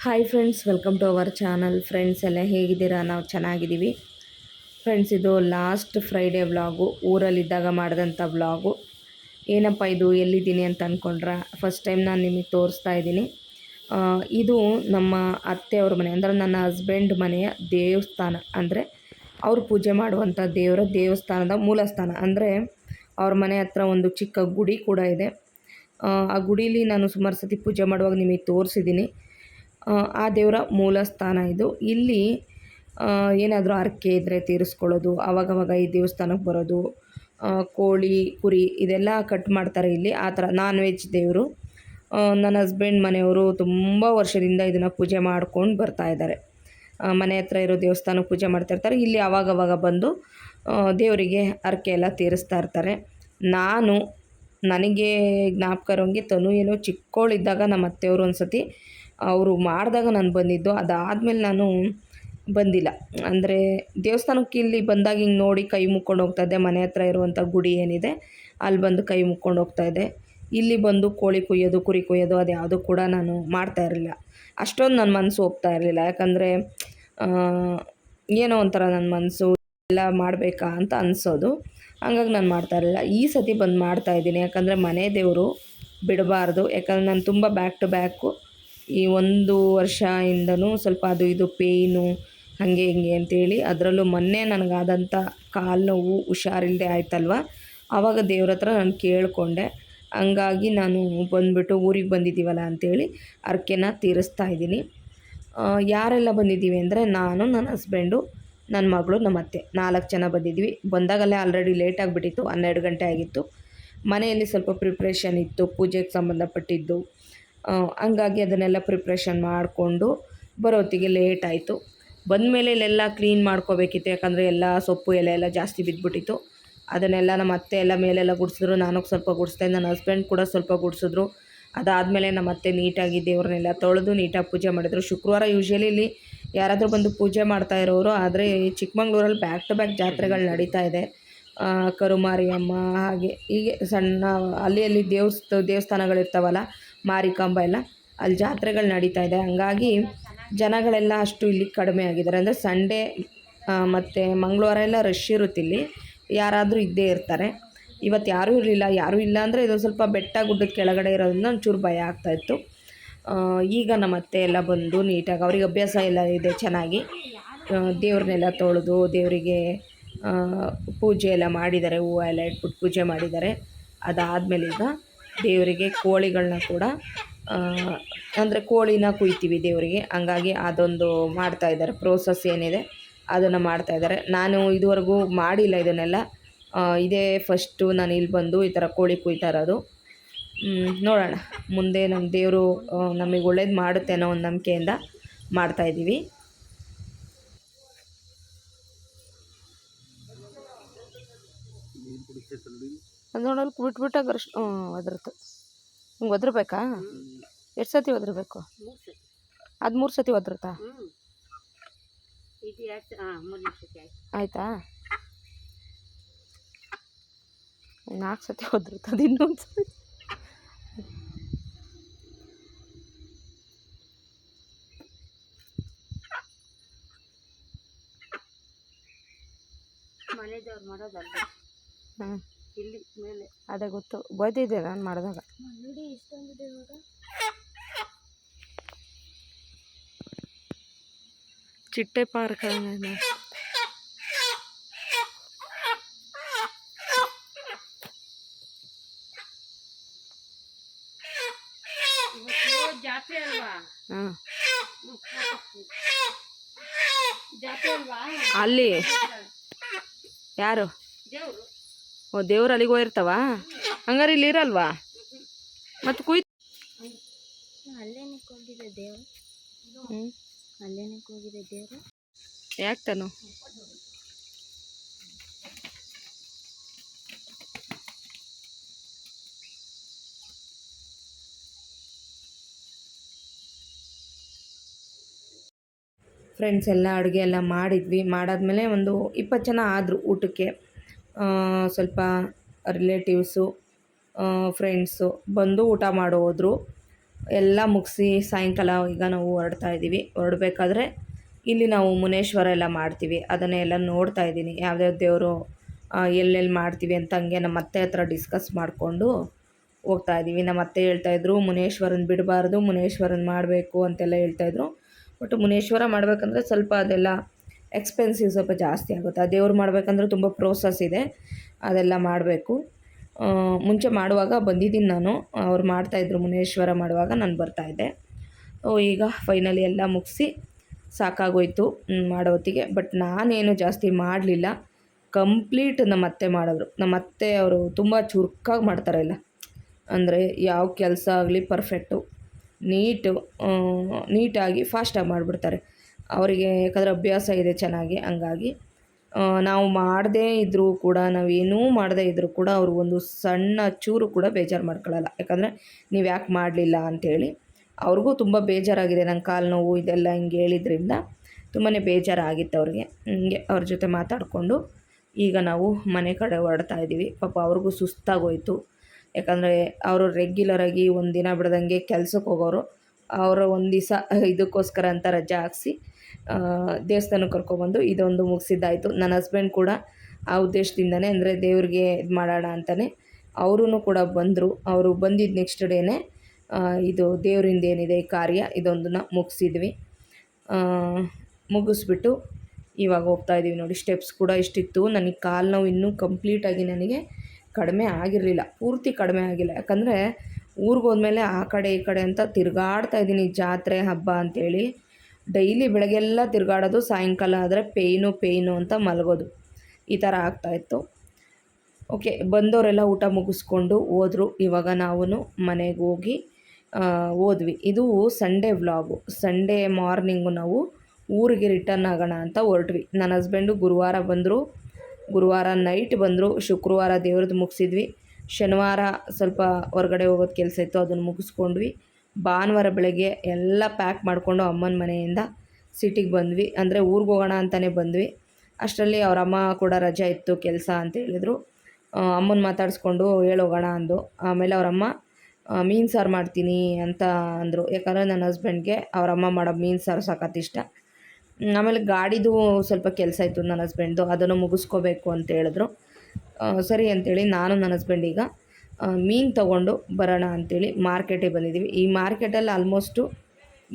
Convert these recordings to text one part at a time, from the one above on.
Hi friends, welcome to our channel. Friends ಎಲ್ಲ ಹೇಗಿದ್ದೀರಾ? ನಾವು ಚೆನ್ನಾಗಿದ್ದೀವಿ ಫ್ರೆಂಡ್ಸ್. ಇದು ಲಾಸ್ಟ್ ಫ್ರೈಡೇ ವ್ಲಾಗು, ಊರಲ್ಲಿದ್ದಾಗ ಮಾಡಿದಂಥ ವ್ಲಾಗು. ಏನಪ್ಪ ಇದು, ಎಲ್ಲಿದ್ದೀನಿ ಅಂತ ಅಂದ್ಕೊಂಡ್ರೆ, ಫಸ್ಟ್ ಟೈಮ್ ನಾನು ನಿಮಗೆ ತೋರಿಸ್ತಾ ಇದ್ದೀನಿ. ಇದು ನಮ್ಮ ಅತ್ತೆಯವ್ರ ಮನೆ, ಅಂದರೆ ನನ್ನ ಹಸ್ಬೆಂಡ್ ಮನೆಯ ದೇವಸ್ಥಾನ. ಅಂದರೆ ಅವರು ಪೂಜೆ ಮಾಡುವಂಥ ದೇವಸ್ಥಾನದ ಮೂಲಸ್ಥಾನ. ಅಂದರೆ ಅವ್ರ ಮನೆ ಹತ್ರ ಒಂದು ಚಿಕ್ಕ ಗುಡಿ ಕೂಡ ಇದೆ. ಆ ಗುಡೀಲಿ ನಾನು ಸುಮಾರು ಸತಿ ಪೂಜೆ ಮಾಡುವಾಗ ನಿಮಗೆ ತೋರಿಸಿದ್ದೀನಿ. ಆ ದೇವರ ಮೂಲ ಸ್ಥಾನ ಇದು. ಇಲ್ಲಿ ಏನಾದರೂ ಹರಕೆ ಇದ್ದರೆ ತೀರಿಸ್ಕೊಳ್ಳೋದು, ಆವಾಗವಾಗ ಈ ದೇವಸ್ಥಾನಕ್ಕೆ ಬರೋದು, ಕೋಳಿ ಕುರಿ ಇದೆಲ್ಲ ಕಟ್ ಮಾಡ್ತಾರೆ ಇಲ್ಲಿ. ಆ ಥರ ನಾನ್ ವೆಜ್ ದೇವರು. ನನ್ನ ಹಸ್ಬೆಂಡ್ ಮನೆಯವರು ತುಂಬ ವರ್ಷದಿಂದ ಇದನ್ನು ಪೂಜೆ ಮಾಡ್ಕೊಂಡು ಬರ್ತಾಯಿದ್ದಾರೆ. ಮನೆ ಹತ್ರ ಇರೋ ದೇವಸ್ಥಾನಕ್ಕೆ ಪೂಜೆ ಮಾಡ್ತಾಯಿರ್ತಾರೆ. ಇಲ್ಲಿ ಆವಾಗವಾಗ ಬಂದು ದೇವರಿಗೆ ಹರಕೆ ಎಲ್ಲ ತೀರಿಸ್ತಾ ಇರ್ತಾರೆ. ನನಗೆ ಜ್ಞಾಪಕ ಇರೋಂಗೆ ತನು ಏನೋ ಚಿಕ್ಕವಳಿದ್ದಾಗ ನಮ್ಮ ಅತ್ತೆಯವರು ಒಂದು ಸತಿ ಅವರು ಮಾಡಿದಾಗ ನಾನು ಬಂದಿದ್ದು. ಅದಾದಮೇಲೆ ನಾನು ಬಂದಿಲ್ಲ. ಅಂದರೆ ದೇವಸ್ಥಾನಕ್ಕೆ ಇಲ್ಲಿ ಬಂದಾಗ ಹಿಂಗೆ ನೋಡಿ ಕೈ ಮುಕ್ಕೊಂಡು ಹೋಗ್ತಾಯಿದ್ದೆ. ಮನೆ ಹತ್ರ ಇರುವಂಥ ಗುಡಿ ಏನಿದೆ ಅಲ್ಲಿ ಬಂದು ಕೈ ಮುಕ್ಕೊಂಡು ಹೋಗ್ತಾಯಿದ್ದೆ. ಇಲ್ಲಿ ಬಂದು ಕೋಳಿ ಕುಯ್ಯೋದು, ಕುರಿ ಕುಯ್ಯೋದು ಅದು ಯಾವುದೂ ಕೂಡ ನಾನು ಮಾಡ್ತಾ ಇರಲಿಲ್ಲ. ಅಷ್ಟೊಂದು ನನ್ನ ಮನಸ್ಸು ಒಪ್ತಾ ಇರಲಿಲ್ಲ. ಯಾಕಂದರೆ ಏನೋ ಒಂಥರ ನನ್ನ ಮನಸ್ಸು ಎಲ್ಲ ಮಾಡಬೇಕಾ ಅಂತ ಅನಿಸೋದು. ಹಂಗಾಗಿ ನಾನು ಮಾಡ್ತಾ ಇರಲಿಲ್ಲ. ಈ ಸತಿ ಬಂದು ಮಾಡ್ತಾಯಿದ್ದೀನಿ. ಯಾಕಂದರೆ ಮನೆ ದೇವರು ಬಿಡಬಾರ್ದು. ಯಾಕಂದರೆ ನಾನು ತುಂಬ ಬ್ಯಾಕ್ ಟು ಬ್ಯಾಕು ಈ 1 ವರ್ಷದಿಂದನೂ ಸ್ವಲ್ಪ ಅದು ಇದು ಪೇಯ್ನು ಹಾಗೆ ಹಿಂಗೆ ಅಂತೇಳಿ, ಅದರಲ್ಲೂ ಮೊನ್ನೆ ನನಗಾದಂಥ ಕಾಲು ನೋವು ಹುಷಾರಿಲ್ಲದೆ ಆಯ್ತಲ್ವ, ಆವಾಗ ದೇವ್ರ ಹತ್ರ ನಾನು ಕೇಳಿಕೊಂಡೆ. ಹಂಗಾಗಿ ನಾನು ಬಂದುಬಿಟ್ಟು ಊರಿಗೆ ಬಂದಿದ್ದೀವಲ್ಲ ಅಂಥೇಳಿ ಹರಕೆನ ತೀರಿಸ್ತಾ ಇದ್ದೀನಿ. ಯಾರೆಲ್ಲ ಬಂದಿದ್ದೀವಿ ಅಂದರೆ ನಾನು, ನನ್ನ ಹಸ್ಬೆಂಡು, ನನ್ನ ಮಗಳು, ನಮ್ಮ ಅತ್ತೆ 4 ಜನ ಬಂದಿದ್ವಿ. ಬಂದಾಗಲೇ ಆಲ್ರೆಡಿ ಲೇಟ್ ಆಗಿಬಿಟ್ಟಿತ್ತು, 12 ಗಂಟೆ ಆಗಿತ್ತು. ಮನೆಯಲ್ಲಿ ಸ್ವಲ್ಪ ಪ್ರಿಪ್ರೇಷನ್ ಇತ್ತು, ಪೂಜೆಗೆ ಸಂಬಂಧಪಟ್ಟಿದ್ದು. ಹಂಗಾಗಿ ಅದನ್ನೆಲ್ಲ ಪ್ರಿಪ್ರೇಷನ್ ಮಾಡಿಕೊಂಡು ಬರೋತ್ತಿಗೆ ಲೇಟ್ ಆಯಿತು. ಬಂದಮೇಲೆ ಇಲ್ಲೆಲ್ಲ ಕ್ಲೀನ್ ಮಾಡ್ಕೋಬೇಕಿತ್ತು. ಯಾಕಂದರೆ ಎಲ್ಲ ಸೊಪ್ಪು ಎಲೆ ಎಲ್ಲ ಜಾಸ್ತಿ ಬಿದ್ದುಬಿಟ್ಟಿತ್ತು. ಅದನ್ನೆಲ್ಲ ನಮ್ಮ ಅತ್ತೆ ಎಲ್ಲ ಮೇಲೆಲ್ಲ ಗುಡಿಸಿದ್ರು. ನಾನು ಸ್ವಲ್ಪ ಗುಡಿಸ್ದೆ, ನನ್ನ ಹಸ್ಬೆಂಡ್ ಕೂಡ ಸ್ವಲ್ಪ ಗುಡಿಸಿದ್ರು. ಅದಾದಮೇಲೆ ನಮ್ಮ ಅತ್ತೆ ನೀಟಾಗಿ ದೇವ್ರನ್ನೆಲ್ಲ ತೊಳೆದು ನೀಟಾಗಿ ಪೂಜೆ ಮಾಡಿದರು. ಶುಕ್ರವಾರ ಯೂಶ್ವಲಿ ಇಲ್ಲಿ ಯಾರಾದರೂ ಬಂದು ಪೂಜೆ ಮಾಡ್ತಾ ಇರೋರು. ಆದರೆ ಚಿಕ್ಕಮಂಗ್ಳೂರಲ್ಲಿ ಬ್ಯಾಕ್ ಟು ಬ್ಯಾಕ್ ಜಾತ್ರೆಗಳು ನಡೀತಾ ಇದೆ. ಕರುಮಾರಿಯಮ್ಮ ಹಾಗೆ ಹೀಗೆ ಸಣ್ಣ ಅಲ್ಲಿ ದೇವಸ್ಥಾನಗಳಿರ್ತಾವಲ್ಲ, ಮಾರಿಕಾಂಬ ಎಲ್ಲ, ಅಲ್ಲಿ ಜಾತ್ರೆಗಳು ನಡೀತಾ ಇದೆ. ಹಂಗಾಗಿ ಜನಗಳೆಲ್ಲ ಅಷ್ಟು ಇಲ್ಲಿ ಕಡಿಮೆ ಆಗಿದ್ದಾರೆ. ಅಂದರೆ ಸಂಡೇ ಮತ್ತು ಮಂಗಳವಾರ ಎಲ್ಲ ರಶ್ ಇರುತ್ತೆ. ಇಲ್ಲಿ ಯಾರಾದರೂ ಇದ್ದೇ ಇರ್ತಾರೆ. ಇವತ್ತು ಯಾರೂ ಇಲ್ಲ ಅಂದರೆ ಇದು ಸ್ವಲ್ಪ ಬೆಟ್ಟ ಗುಡ್ಡದ ಕೆಳಗಡೆ ಇರೋದ್ರಿಂದ ಒಂಚೂರು ಭಯ ಆಗ್ತಾಯಿತ್ತು. ಈಗ ನಮ್ಮ ಅತ್ತೆ ಎಲ್ಲ ಬಂದು ನೀಟಾಗಿ, ಅವ್ರಿಗೆ ಅಭ್ಯಾಸ ಎಲ್ಲ ಇದೆ ಚೆನ್ನಾಗಿ, ದೇವ್ರನ್ನೆಲ್ಲ ತೊಳೆದು ದೇವರಿಗೆ ಪೂಜೆ ಎಲ್ಲ ಮಾಡಿದ್ದಾರೆ. ಹೂವು ಎಲ್ಲ ಇಟ್ಬಿಟ್ಟು ಪೂಜೆ ಮಾಡಿದ್ದಾರೆ. ಅದಾದಮೇಲೆ ಈಗ ದೇವರಿಗೆ ಕೋಳಿಗಳನ್ನ ಕೂಡ ಅಂದರೆ ಕೋಳಿನ ಕುಯ್ತೀವಿ ದೇವರಿಗೆ. ಹಂಗಾಗಿ ಅದೊಂದು ಮಾಡ್ತಾಯಿದ್ದಾರೆ. ಪ್ರೋಸೆಸ್ ಏನಿದೆ ಅದನ್ನು ಮಾಡ್ತಾಯಿದ್ದಾರೆ. ನಾನು ಇದುವರೆಗೂ ಮಾಡಿಲ್ಲ ಇದನ್ನೆಲ್ಲ. ಇದೇ ಫಸ್ಟು ನಾನು ಇಲ್ಲಿ ಬಂದು ಈ ಥರ ಕೋಳಿ ಕುಯ್ತಾ ಇರೋದು. ನೋಡೋಣ ಮುಂದೆ ನಮ್ಮ ದೇವರು ನಮಗೆ ಒಳ್ಳೇದು ಮಾಡುತ್ತೆ ಅನ್ನೋ ಒಂದು ನಂಬಿಕೆಯಿಂದ ಮಾಡ್ತಾಯಿದ್ದೀವಿ. ಅದು ನೋಡೋಲ್ಲ ಬಿಟ್ಬಿಟ್ಟಾಗ ಒದ್ರತು ಹಿಂಗೆ ಒದ್ರಬೇಕಾ? ಎಷ್ಟು ಸತಿ ಒದ್ರಬೇಕು? ಅದು 3 ಸತಿ ಒದ್ರತಾ? ಆಯಿತಾ? 4 ಸತಿ ಒದ್ರತದ ಇನ್ನೊಂದು ಸತಿ. ಹಾಂ, ಇಲ್ಲಿ ಮೇಲೆ ಅದೇ ಗೊತ್ತು, ಬೈದಿದ್ದೆ ನಾನು ಮಾಡಿದಾಗ. ಚಿಟ್ಟೆ ಪಾರ್ಕ್ ಜಾತ್ರೆ ಅಲ್ವಾ? ಹಾಂ, ಅಲ್ಲಿ ಯಾರು? ಓ, ದೇವ್ರು ಅಲ್ಲಿಗೆ ಹೋಗಿರ್ತಾವ. ಹಂಗಾರೆ ಇಲ್ಲಿ ಇರಲ್ವಾ? ಮತ್ತು ಅಲ್ಲೇನಕ್ಕೆ ಹೋಗಿದೆ ದೇವರು? ಅಲ್ಲೇನಕ್ಕೆ ಹೋಗಿದೆ ದೇವರು? ಯಾಕೆ ತಾನು? ಫ್ರೆಂಡ್ಸ್ ಎಲ್ಲ ಅಡುಗೆ ಎಲ್ಲ ಮಾಡಿದ್ವಿ. ಮಾಡಾದ್ಮೇಲೆ ಒಂದು 20 ಜನ ಆದರು ಊಟಕ್ಕೆ. ಸ್ವಲ್ಪ ರಿಲೇಟಿವ್ಸು, ಫ್ರೆಂಡ್ಸು ಬಂದು ಊಟ ಮಾಡೋದ್ರು. ಎಲ್ಲ ಮುಗಿಸಿ ಸಾಯಂಕಾಲ ಈಗ ನಾವು ಹೊರಡ್ತಾ ಇದ್ದೀವಿ. ಹೊರಡಬೇಕಾದ್ರೆ ಇಲ್ಲಿ ನಾವು ಮುನೇಶ್ವರ ಎಲ್ಲ ಮಾಡ್ತೀವಿ, ಅದನ್ನೇ ಎಲ್ಲ ನೋಡ್ತಾ ಇದ್ದೀನಿ, ಯಾವ್ಯಾವ ದೇವರು ಎಲ್ಲೆಲ್ಲಿ ಮಾಡ್ತೀವಿ ಅಂತ ಹಂಗೆ ನಮ್ಮ ಅತ್ತೆ ಹತ್ರ ಡಿಸ್ಕಸ್ ಮಾಡಿಕೊಂಡು ಹೋಗ್ತಾ ಇದ್ದೀವಿ. ನಮ್ಮ ಅತ್ತೆ ಹೇಳ್ತಾಯಿದ್ರು ಮುನೇಶ್ವರನ ಬಿಡಬಾರ್ದು, ಮುನೇಶ್ವರನ ಮಾಡಬೇಕು ಅಂತೆಲ್ಲ ಹೇಳ್ತಾಯಿದ್ರು. ಬಟ್ ಮುನೇಶ್ವರ ಮಾಡಬೇಕಂದ್ರೆ ಸ್ವಲ್ಪ ಅದೆಲ್ಲ ಎಕ್ಸ್ಪೆನ್ಸಿವ್ ಸ್ವಲ್ಪ ಜಾಸ್ತಿ ಆಗುತ್ತೆ. ಆ ದೇವ್ರು ಮಾಡಬೇಕಂದ್ರೆ ತುಂಬ ಪ್ರೋಸೆಸ್ ಇದೆ, ಅದೆಲ್ಲ ಮಾಡಬೇಕು. ಮುಂಚೆ ಮಾಡುವಾಗ ಬಂದಿದ್ದೀನಿ ನಾನು, ಅವ್ರು ಮಾಡ್ತಾಯಿದ್ರು ಮುನೇಶ್ವರ ಮಾಡುವಾಗ ನಾನು ಬರ್ತಾಯಿದ್ದೆ. ಈಗ ಫೈನಲಿ ಎಲ್ಲ ಮುಗಿಸಿ ಸಾಕಾಗೋಯ್ತು ಮಾಡೋ ಹೊತ್ತಿಗೆ. ಬಟ್ ನಾನೇನು ಜಾಸ್ತಿ ಮಾಡಲಿಲ್ಲ, ಕಂಪ್ಲೀಟ್ ನಮ್ಮ ಅತ್ತೆ ಮಾಡಿದ್ರು. ನಮ್ಮ ಅತ್ತೆ ಅವರು ತುಂಬ ಚುರುಕಾಗಿ ಮಾಡ್ತಾರೆ ಎಲ್ಲ, ಅಂದರೆ ಯಾವ ಕೆಲಸ ಆಗಲಿ ಪರ್ಫೆಕ್ಟು ನೀಟಾಗಿ ಫಾಸ್ಟಾಗಿ ಮಾಡಿಬಿಡ್ತಾರೆ. ಅವರಿಗೆ ಯಾಕಂದರೆ ಅಭ್ಯಾಸ ಇದೆ ಚೆನ್ನಾಗಿ, ಹಂಗಾಗಿ ನಾವು ಮಾಡದೇ ಇದ್ದರೂ ಕೂಡ, ನಾವೇನೂ ಮಾಡದೇ ಇದ್ದರೂ ಕೂಡ ಅವರು ಒಂದು ಸಣ್ಣ ಚೂರು ಕೂಡ ಬೇಜಾರು ಮಾಡ್ಕೊಳ್ಳಲ್ಲ. ಯಾಕಂದರೆ ನೀವು ಯಾಕೆ ಮಾಡಲಿಲ್ಲ ಅಂಥೇಳಿ. ಅವ್ರಿಗೂ ತುಂಬ ಬೇಜಾರಾಗಿದೆ, ನಂಗೆ ಕಾಲು ನೋವು ಇದೆಲ್ಲ ಹಿಂಗೆ ಹೇಳಿದ್ರಿಂದ ತುಂಬಾ ಬೇಜಾರಾಗಿತ್ತು ಅವ್ರಿಗೆ. ಹಿಂಗೆ ಅವ್ರ ಜೊತೆ ಮಾತಾಡಿಕೊಂಡು ಈಗ ನಾವು ಮನೆ ಕಡೆ ಹೊರಡ್ತಾ ಇದ್ದೀವಿ. ಪಾಪ ಅವ್ರಿಗೂ ಸುಸ್ತಾಗೋಯ್ತು, ಯಾಕಂದರೆ ಅವರು ರೆಗ್ಯುಲರಾಗಿ ಒಂದು ದಿನ ಬಿಡ್ದಂಗೆ ಕೆಲ್ಸಕ್ಕೆ ಹೋಗೋರು. ಅವರು ಒಂದು ದಿವಸ ಇದಕ್ಕೋಸ್ಕರ ಅಂತ ರಜೆ ಹಾಕ್ಸಿ ದೇವಸ್ಥಾನಕ್ಕೆ ಕರ್ಕೊಬಂದು ಇದೊಂದು ಮುಗಿಸಿದ್ದಾಯಿತು. ನನ್ನ ಹಸ್ಬೆಂಡ್ ಕೂಡ ಆ ಉದ್ದೇಶದಿಂದನೇ, ಅಂದರೆ ದೇವ್ರಿಗೆ ಇದು ಮಾಡೋಣ ಅಂತಲೇ ಅವರೂ ಕೂಡ ಬಂದರು. ಅವರು ಬಂದಿದ್ದು ನೆಕ್ಸ್ಟ್ ಡೇನೇ ಇದು ದೇವರಿಂದ ಏನಿದೆ ಈ ಕಾರ್ಯ ಇದೊಂದನ್ನು ಮುಗಿಸಿದ್ವಿ. ಮುಗಿಸ್ಬಿಟ್ಟು ಇವಾಗ ಹೋಗ್ತಾ ಇದ್ದೀವಿ. ನೋಡಿ ಸ್ಟೆಪ್ಸ್ ಕೂಡ ಇಷ್ಟಿತ್ತು. ನನಗೆ ಕಾಲು ನೋವು ಇನ್ನೂ ಕಂಪ್ಲೀಟಾಗಿ ನನಗೆ ಕಡಿಮೆ ಆಗಿರಲಿಲ್ಲ, ಪೂರ್ತಿ ಕಡಿಮೆ ಆಗಿಲ್ಲ. ಯಾಕಂದರೆ ಊರಿಗೆ ಹೋದ್ಮೇಲೆ ಆ ಕಡೆ ಈ ಕಡೆ ಅಂತ ತಿರುಗಾಡ್ತಾ ಇದ್ದೀನಿ, ಜಾತ್ರೆ ಹಬ್ಬ ಅಂಥೇಳಿ ಡೈಲಿ ಬೆಳಗ್ಗೆಲ್ಲ ತಿರುಗಾಡೋದು, ಸಾಯಂಕಾಲ ಆದರೆ ಪೇಯ್ನು ಅಂತ ಮಲಗೋದು, ಈ ಥರ ಆಗ್ತಾಯಿತ್ತು. ಓಕೆ, ಬಂದವರೆಲ್ಲ ಊಟ ಮುಗಿಸ್ಕೊಂಡು ಹೋದರು. ಇವಾಗ ನಾವು ಮನೆಗೆ ಹೋಗಿ ಹೋದ್ವಿ. ಇದು ಸಂಡೇ ವ್ಲಾಗು. ಸಂಡೇ ಮಾರ್ನಿಂಗು ನಾವು ಊರಿಗೆ ರಿಟರ್ನ್ ಆಗೋಣ ಅಂತ ಹೊರಟ್ವಿ. ನನ್ನ ಹಸ್ಬೆಂಡು ಗುರುವಾರ ಬಂದರು, ಗುರುವಾರ ನೈಟ್ ಬಂದರು. ಶುಕ್ರವಾರ ದೇವ್ರದ್ದು ಮುಗಿಸಿದ್ವಿ. ಶನಿವಾರ ಸ್ವಲ್ಪ ಹೊರಗಡೆ ಹೋಗೋದು ಕೆಲಸ ಇತ್ತು, ಅದನ್ನು ಮುಗಿಸ್ಕೊಂಡ್ವಿ. ಭಾನುವಾರ ಬೆಳಗ್ಗೆ ಎಲ್ಲ ಪ್ಯಾಕ್ ಮಾಡಿಕೊಂಡು ಅಮ್ಮನ ಮನೆಯಿಂದ ಸಿಟಿಗೆ ಬಂದ್ವಿ, ಅಂದರೆ ಊರಿಗೆ ಹೋಗೋಣ ಅಂತಲೇ ಬಂದ್ವಿ. ಅಷ್ಟರಲ್ಲಿ ಅವ್ರ ಅಮ್ಮ ಕೂಡ ರಜೆ ಇತ್ತು ಕೆಲಸ ಅಂತ ಹೇಳಿದರು. ಅಮ್ಮನ ಮಾತಾಡಿಸ್ಕೊಂಡು ಹೇಳೋಗೋಣ ಅಂದು. ಆಮೇಲೆ ಅವರಮ್ಮ ಮೀನು ಸಾರು ಮಾಡ್ತೀನಿ ಅಂತ ಅಂದರು. ಯಾಕಂದರೆ ನನ್ನ ಹಸ್ಬೆಂಡ್ಗೆ ಅವರಮ್ಮ ಮಾಡೋ ಮೀನು ಸಾರು ಸಖತ್ ಇಷ್ಟ. ಆಮೇಲೆ ಗಾಡಿದು ಸ್ವಲ್ಪ ಕೆಲಸ ಇತ್ತು ನನ್ನ ಹಸ್ಬೆಂಡ್ದು, ಅದನ್ನು ಮುಗಿಸ್ಕೋಬೇಕು ಅಂತ ಹೇಳಿದ್ರು. ಸರಿ ಅಂಥೇಳಿ ನಾನು ನನ್ನ ಹಸ್ಬೆಂಡ್ ಈಗ ಮೀನು ತೊಗೊಂಡು ಬರೋಣ ಅಂಥೇಳಿ ಮಾರ್ಕೆಟಿಗೆ ಬಂದಿದ್ದೀವಿ. ಈ ಮಾರ್ಕೆಟಲ್ಲಿ ಆಲ್ಮೋಸ್ಟು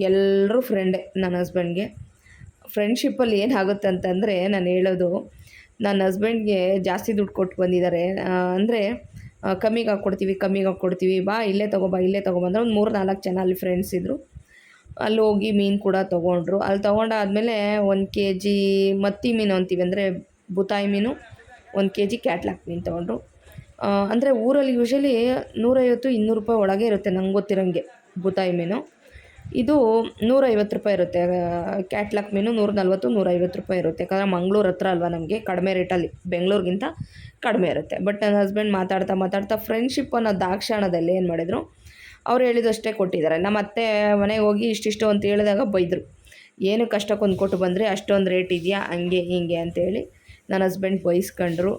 ಎಲ್ಲರೂ ಫ್ರೆಂಡೇ ನನ್ನ ಹಸ್ಬೆಂಡ್ಗೆ. ಫ್ರೆಂಡ್ಶಿಪ್ಪಲ್ಲಿ ಏನಾಗುತ್ತೆ ಅಂತಂದರೆ, ನಾನು ಹೇಳೋದು, ನನ್ನ ಹಸ್ಬೆಂಡ್ಗೆ ಜಾಸ್ತಿ ದುಡ್ಡು ಕೊಟ್ಟು ಬಂದಿದ್ದಾರೆ. ಅಂದರೆ ಕಮ್ಮಿಗೆ ಹಾಕ್ಕೊಡ್ತೀವಿ, ಬಾ ಇಲ್ಲೇ ತೊಗೊಬಂದ್ರೆ ಒಂದು 3-4 ಜನ ಅಲ್ಲಿ ಫ್ರೆಂಡ್ಸ್ ಇದ್ದರು. ಅಲ್ಲಿ ಹೋಗಿ ಮೀನು ಕೂಡ ತೊಗೊಂಡ್ರು. ಅಲ್ಲಿ ತೊಗೊಂಡಾದ್ಮೇಲೆ 1 kg ಮತ್ತಿ ಮೀನು ಅಂತೀವಿ, ಅಂದರೆ ಬುತಾಯಿ ಮೀನು, 1 kg ಕ್ಯಾಟ್ಲಾಕ್ ಮೀನು ತೊಗೊಂಡ್ರು. ಅಂದರೆ ಊರಲ್ಲಿ ಯೂಶ್ವಲಿ 150-200 ರೂಪಾಯಿ ಒಳಗೆ ಇರುತ್ತೆ ನಂಗೆ ಗೊತ್ತಿರೋಂಗೆ ಬುತಾಯಿ ಮೀನು. ಇದು 150 ರೂಪಾಯಿ ಇರುತ್ತೆ. ಕ್ಯಾಟ್ಲಾಕ್ ಮೀನು 140-150 ರೂಪಾಯಿ ಇರುತ್ತೆ. ಯಾಕಂದರೆ ಮಂಗಳೂರು ಹತ್ರ ಅಲ್ವಾ, ನಮಗೆ ಕಡಿಮೆ ರೇಟಲ್ಲಿ, ಬೆಂಗಳೂರಿಗಿಂತ ಕಡಿಮೆ ಇರುತ್ತೆ. ಬಟ್ ನನ್ನ ಹಸ್ಬೆಂಡ್ ಮಾತಾಡ್ತಾ ಫ್ರೆಂಡ್ಶಿಪ್ ಅನ್ನೋ ದಾಕ್ಷಾಣದಲ್ಲಿ ಏನು ಮಾಡಿದರು, ಅವ್ರು ಹೇಳಿದಷ್ಟೇ ಕೊಟ್ಟಿದ್ದಾರೆ. ನಮ್ಮ ಅತ್ತೆ ಮನೆಗೆ ಹೋಗಿ ಇಷ್ಟಿಷ್ಟು ಅಂತ ಹೇಳಿದಾಗ ಬೈದರು, ಏನಕ್ಕೆ ಅಷ್ಟಕ್ಕೊಂದು ಕೊಟ್ಟು ಬಂದರೆ, ಅಷ್ಟೊಂದು ರೇಟ್ ಇದೆಯಾ ಹಂಗೆ ಹಿಂಗೆ ಅಂತೇಳಿ ನನ್ನ ಹಸ್ಬೆಂಡ್ ಬೈಸ್ಕೊಂಡ್ರು.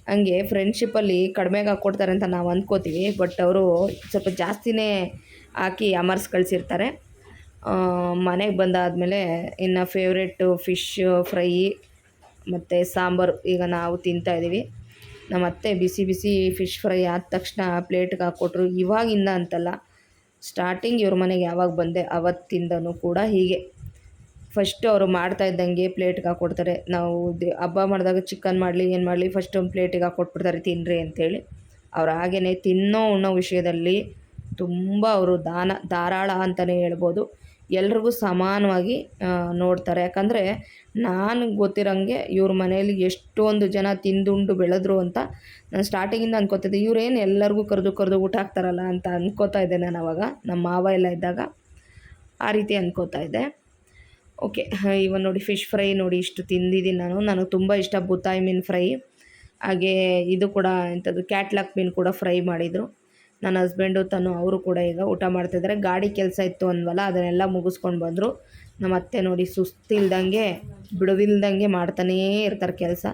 ಹಂಗೆ ಫ್ರೆಂಡ್ಶಿಪ್ಪಲ್ಲಿ ಕಡಿಮೆಗೆ ಹಾಕ್ಕೊಡ್ತಾರೆ ಅಂತ ನಾವು ಅಂದ್ಕೋತೀವಿ, ಬಟ್ ಅವರು ಸ್ವಲ್ಪ ಜಾಸ್ತಿನೇ ಹಾಕಿ ಅಮರ್ಸ್ ಕಳಿಸಿರ್ತಾರೆ. ಮನೆಗೆ ಬಂದಾದಮೇಲೆ ಇನ್ನು ಫೇವ್ರೆಟ್ಟು ಫಿಶ್ ಫ್ರೈ ಮತ್ತು ಸಾಂಬಾರು ಈಗ ನಾವು ತಿಂತಾಯಿದ್ದೀವಿ. ನಮ್ಮ ಅತ್ತೆ ಬಿಸಿ ಫಿಶ್ ಫ್ರೈ ಆದ ತಕ್ಷಣ ಪ್ಲೇಟ್ಗೆ ಹಾಕ್ಕೊಟ್ರು. ಇವಾಗಿಂದ ಅಂತಲ್ಲ, ಸ್ಟಾರ್ಟಿಂಗ್ ಇವ್ರ ಮನೆಗೆ ಯಾವಾಗ ಬಂದೆ ಅವತ್ತಿಂದನೂ ಕೂಡ ಹೀಗೆ. ಫಸ್ಟು ಅವರು ಮಾಡ್ತಾ ಇದ್ದಂಗೆ ಪ್ಲೇಟ್ಗೆ ಹಾಕ್ಕೊಡ್ತಾರೆ. ನಾವು ಹಬ್ಬ ಮಾಡಿದಾಗ ಚಿಕನ್ ಮಾಡಲಿ ಏನು ಮಾಡಲಿ ಫಸ್ಟ್ ಒಂದು ಪ್ಲೇಟಿಗೆ ಹಾಕ್ಕೊಟ್ಬಿಡ್ತಾರೆ, ತಿನ್ನಿರಿ ಅಂಥೇಳಿ. ಅವ್ರು ಹಾಗೆಯೇ ಉಣ್ಣೋ ವಿಷಯದಲ್ಲಿ ತುಂಬ ಅವರು ಧಾರಾಳ ಅಂತಲೇ ಹೇಳ್ಬೋದು. ಎಲ್ರಿಗೂ ಸಮಾನವಾಗಿ ನೋಡ್ತಾರೆ. ಯಾಕಂದರೆ ನಾನು ಗೊತ್ತಿರೋಂಗೆ ಇವ್ರ ಮನೇಲಿ ಎಷ್ಟೊಂದು ಜನ ತಿಂದುಂಡು ಬೆಳೆದ್ರು ಅಂತ ನಾನು ಸ್ಟಾರ್ಟಿಂಗಿಂದ ಅಂದ್ಕೋತಿದ್ದೆ. ಇವರೇನು ಎಲ್ಲರಿಗೂ ಕರೆದು ಊಟ ಹಾಕ್ತಾರಲ್ಲ ಅಂತ ಅಂದ್ಕೋತಾ ಇದ್ದೆ ನಾನು ಆವಾಗ, ನಮ್ಮ ಮಾವ ಎಲ್ಲ ಇದ್ದಾಗ ಆ ರೀತಿ ಅಂದ್ಕೋತಾ ಇದ್ದೆ. ಓಕೆ, ಇವಾಗ ನೋಡಿ ಫಿಶ್ ಫ್ರೈ ನೋಡಿ ಇಷ್ಟು ತಿಂದಿದ್ದೀನಿ ನಾನು. ನನಗೆ ತುಂಬ ಇಷ್ಟ ಬುತಾಯಿ ಮೀನು ಫ್ರೈ. ಹಾಗೇ ಇದು ಕೂಡ ಎಂಥದ್ದು ಕ್ಯಾಟ್ಲಾಕ್ ಮೀನು ಕೂಡ ಫ್ರೈ ಮಾಡಿದರು. ನನ್ನ ಹಸ್ಬೆಂಡು ಅವರು ಕೂಡ ಈಗ ಊಟ ಮಾಡ್ತಾಯಿದ್ದಾರೆ. ಗಾಡಿ ಕೆಲಸ ಇತ್ತು ಅಂದ್ವಲ್ಲ, ಅದನ್ನೆಲ್ಲ ಮುಗಿಸ್ಕೊಂಡು ಬಂದರು. ನಮ್ಮ ಅತ್ತೆ ನೋಡಿ ಸುಸ್ತಿಲ್ದಂಗೆ ಬಿಡುವಿಲ್ದಂಗೆ ಮಾಡ್ತಾನೇ ಇರ್ತಾರೆ ಕೆಲಸ.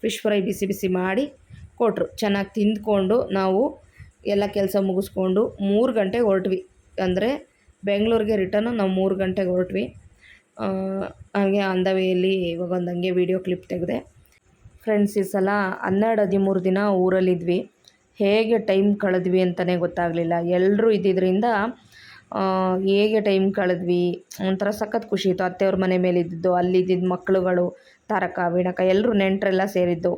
ಫಿಶ್ ಫ್ರೈ ಬಿಸಿ ಮಾಡಿ ಕೊಟ್ಟರು. ಚೆನ್ನಾಗಿ ತಿಂದ್ಕೊಂಡು ನಾವು ಎಲ್ಲ ಕೆಲಸ ಮುಗಿಸ್ಕೊಂಡು 3 ಗಂಟೆಗೆ ಹೊರಟ್ವಿ. ಅಂದರೆ ಬೆಂಗಳೂರಿಗೆ ರಿಟರ್ನು ನಾವು 3 ಗಂಟೆಗೆ ಹೊರಟ್ವಿ. ಹಾಗೆ ಆನ್ ದ ವೇಯಲ್ಲಿ ಇವಾಗ ಒಂದು ಹಂಗೆ ವೀಡಿಯೋ ಕ್ಲಿಪ್ ತೆಗೆದೆ. ಫ್ರೆಂಡ್ಸ್, ಈ ಸಲ 12-13 ದಿನ ಊರಲ್ಲಿದ್ವಿ. ಹೇಗೆ ಟೈಮ್ ಕಳೆದ್ವಿ ಅಂತಲೇ ಗೊತ್ತಾಗಲಿಲ್ಲ. ಎಲ್ಲರೂ ಇದ್ದಿದ್ದರಿಂದ ಹೇಗೆ ಟೈಮ್ ಕಳೆದ್ವಿ, ಒಂಥರ ಸಖತ್ ಖುಷಿ ಇತ್ತು. ಅತ್ತೆಯವ್ರ ಮನೆ ಮೇಲೆ ಇದ್ದಿದ್ದು, ಅಲ್ಲಿದ್ದಿದ್ದು ಮಕ್ಕಳುಗಳು, ತಾರಕ ವೀಣಕ ಎಲ್ಲರೂ ನೆಂಟರೆಲ್ಲ ಸೇರಿದ್ದು.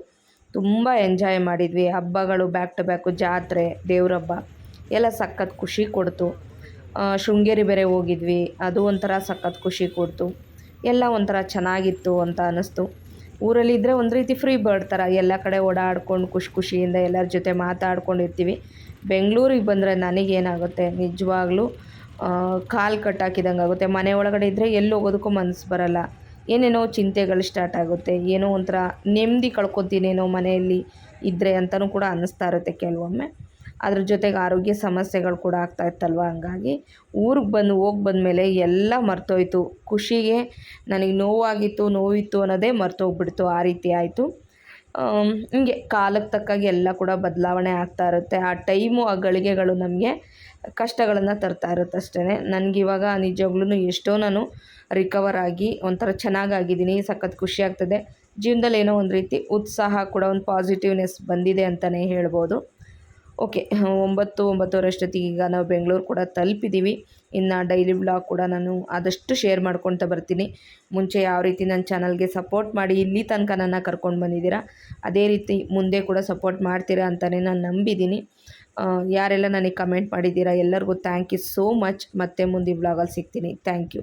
ತುಂಬ ಎಂಜಾಯ್ ಮಾಡಿದ್ವಿ. ಹಬ್ಬಗಳು ಬ್ಯಾಕ್ ಟು ಬ್ಯಾಕು, ಜಾತ್ರೆ, ದೇವ್ರ ಹಬ್ಬ ಎಲ್ಲ ಸಖತ್ ಖುಷಿ ಕೊಡ್ತು. ಶೃಂಗೇರಿ ಬೇರೆ ಹೋಗಿದ್ವಿ, ಅದು ಒಂಥರ ಸಖತ್ ಖುಷಿ ಕೊಡ್ತು. ಎಲ್ಲ ಒಂಥರ ಚೆನ್ನಾಗಿತ್ತು ಅಂತ ಅನ್ನಿಸ್ತು. ಊರಲ್ಲಿದ್ದರೆ ಒಂದು ರೀತಿ ಫ್ರೀ ಬರ್ಡ್ ಥರ ಎಲ್ಲ ಕಡೆ ಓಡಾಡ್ಕೊಂಡು ಖುಷಿಯಿಂದ ಎಲ್ಲರ ಜೊತೆ ಮಾತಾಡ್ಕೊಂಡಿರ್ತೀವಿ. ಬೆಂಗಳೂರಿಗೆ ಬಂದರೆ ನನಗೇನಾಗುತ್ತೆ, ನಿಜವಾಗ್ಲೂ ಕಾಲು ಕಟ್ಟಾಕಿದಂಗೆ ಆಗುತ್ತೆ. ಮನೆ ಒಳಗಡೆ ಇದ್ದರೆ ಎಲ್ಲಿ ಹೋಗೋದಕ್ಕೂ ಮನಸ್ಸು ಬರೋಲ್ಲ. ಏನೇನೋ ಚಿಂತೆಗಳು ಸ್ಟಾರ್ಟ್ ಆಗುತ್ತೆ. ಏನೋ ಒಂಥರ ನೆಮ್ಮದಿ ಕಳ್ಕೊತೀನೇನೋ ಮನೆಯಲ್ಲಿ ಇದ್ದರೆ ಅಂತಲೂ ಕೂಡ ಅನ್ನಿಸ್ತಾ ಇರುತ್ತೆ ಕೆಲವೊಮ್ಮೆ. ಅದ್ರ ಜೊತೆಗೆ ಆರೋಗ್ಯ ಸಮಸ್ಯೆಗಳು ಕೂಡ ಆಗ್ತಾಯಿತ್ತಲ್ವ. ಹಂಗಾಗಿ ಊರಿಗೆ ಹೋಗಿ ಬಂದಮೇಲೆ ಎಲ್ಲ ಮರ್ತೋಯ್ತು. ಖುಷಿಗೆ ನನಗೆ ನೋವಿತ್ತು ಅನ್ನೋದೇ ಮರ್ತೋಗ್ಬಿಡ್ತು. ಆ ರೀತಿ ಆಯಿತು. ಹಿಂಗೆ ಕಾಲಕ್ಕೆ ತಕ್ಕಾಗಿ ಎಲ್ಲ ಕೂಡ ಬದಲಾವಣೆ ಆಗ್ತಾ ಇರುತ್ತೆ. ಆ ಟೈಮು, ಆ ಗಳಿಗೆಗಳು ನಮಗೆ ಕಷ್ಟಗಳನ್ನು ತರ್ತಾ ಇರುತ್ತೆ ಅಷ್ಟೇ. ನನಗಿವಾಗ ನಿಜವಾಗ್ಲೂ ಎಷ್ಟೋ ನಾನು ರಿಕವರ್ ಆಗಿ ಒಂಥರ ಚೆನ್ನಾಗಾಗಿದ್ದೀನಿ. ಸಖತ್ ಖುಷಿ ಆಗ್ತದೆ. ಜೀವನದಲ್ಲಿ ಏನೋ ಒಂದು ರೀತಿ ಉತ್ಸಾಹ ಕೂಡ, ಒಂದು ಪಾಸಿಟಿವ್ನೆಸ್ ಬಂದಿದೆ ಅಂತಲೇ ಹೇಳ್ಬೋದು. ಓಕೆ, 9-9:30 ಅಷ್ಟೊತ್ತಿಗೆ ಈಗ ನಾವು ಬೆಂಗಳೂರು ಕೂಡ ತಲುಪಿದ್ದೀವಿ. ಇನ್ನು ಡೈಲಿ ವ್ಲಾಗ್ ಕೂಡ ನಾನು ಆದಷ್ಟು ಶೇರ್ ಮಾಡ್ಕೊಳ್ತಾ ಬರ್ತೀನಿ. ಮುಂಚೆ ಯಾವ ರೀತಿ ನನ್ನ ಚಾನಲ್ಗೆ ಸಪೋರ್ಟ್ ಮಾಡಿ ಇಲ್ಲಿ ತನಕ ನನ್ನ ಕರ್ಕೊಂಡು ಬಂದಿದ್ದೀರಾ, ಅದೇ ರೀತಿ ಮುಂದೆ ಕೂಡ ಸಪೋರ್ಟ್ ಮಾಡ್ತೀರಾ ಅಂತಲೇ ನಾನು ನಂಬಿದ್ದೀನಿ. ಯಾರೆಲ್ಲ ನನಗೆ ಕಮೆಂಟ್ ಮಾಡಿದ್ದೀರಾ ಎಲ್ಲರಿಗೂ ಥ್ಯಾಂಕ್ ಯು ಸೋ ಮಚ್. ಮತ್ತೆ ಮುಂದಿನ ವ್ಲಾಗಲ್ಲಿ ಸಿಗ್ತೀನಿ. Thank you.